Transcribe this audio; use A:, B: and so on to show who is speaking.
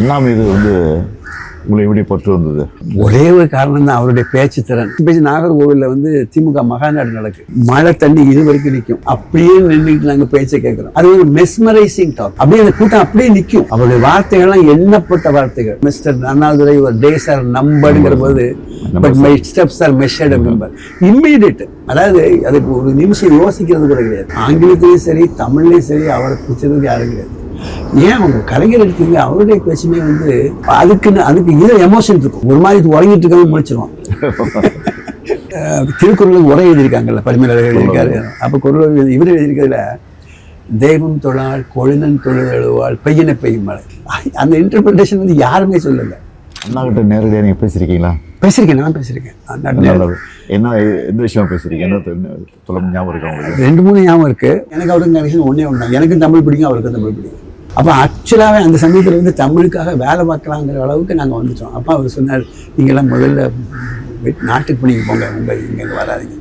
A: அண்ணா மீது உங்களை எப்படி பற்று வந்தது?
B: ஒரே ஒரு காரணம் தான், அவருடைய பேச்சு திறன். நாகர்கோவிலில் திமுக மகாநாடு நடக்கு, மழை தண்ணி இது வரைக்கும் நிற்கும், அப்படியே நின்றுட்டு நாங்கள் பேச்சை கேட்கிறோம். அது ஒரு மெஸ்மரைசிங் டாக். அப்படியே அந்த கூட்டம் அப்படியே நிற்கும். அவருடைய வார்த்தைகள்லாம் எண்ணப்பட்ட வார்த்தைகள். மிஸ்டர் அண்ணாதுரை ஒரு டேஸ் ஆர் நம்பர்ங்கிற போது, but my steps R measured member immediate. அதாவது அதுக்கு ஒரு நிமிஷம் யோசிக்கிறது கூட கிடையாது. ஆங்கிலத்திலையும் சரி தமிழ்லையும் சரி அவரை பிடிச்சது யாரும் கிடையாது. ஏன் அவங்க கலைஞர் எடுத்தீங்க, அவருடைய பேச்சுமே அதுக்கு இது எமோஷன் இருக்கும். ஒரு மாதிரி உறங்கிட்டு இருக்காங்க முடிச்சிருவோம். திருக்குறளுக்கு உரை எழுதியிருக்காங்கல்ல, பரிமேலழகர் எழுதியிருக்காரு. அப்போ குரல் இவர் எழுதியிருக்கிறதுல தெய்வம் தொழால் கொழுநன் தொழில் எழுவாள் பெய்யின பெய்யும் மழை. அந்த இன்டர்பிரிட்டேஷன் யாருமே சொல்லலை.
A: அண்ணா கிட்ட நேரடியாக நீங்கள் பேசியிருக்கீங்களா?
B: பேசியிருக்கேன், நான் பேசியிருக்கேன்.
A: என்ன எந்த விஷயமா பேசியிருக்கீங்க? என்ன சொல்ல ஞாபகம் இருக்கு உங்களுக்கு?
B: 2-3 ஞாபகம் இருக்கு. எனக்கு அவருக்கு கனெக்ஷன் ஒன்றே ஒன்று தான். எனக்கும் தமிழ் பிடிக்கும், அவருக்கும் தமிழ் பிடிக்கும். அப்போ ஆக்சுவலாகவே அந்த சமயத்தில் தமிழுக்காக வேலை பார்க்கலாங்கிற அளவுக்கு நாங்கள் வந்துட்டோம். அப்போ அவர் சொன்னார், நீங்கள்லாம் முதல்ல நாட்டுக்கு பண்ணிக்கு போங்க, இங்கே வராதிங்க.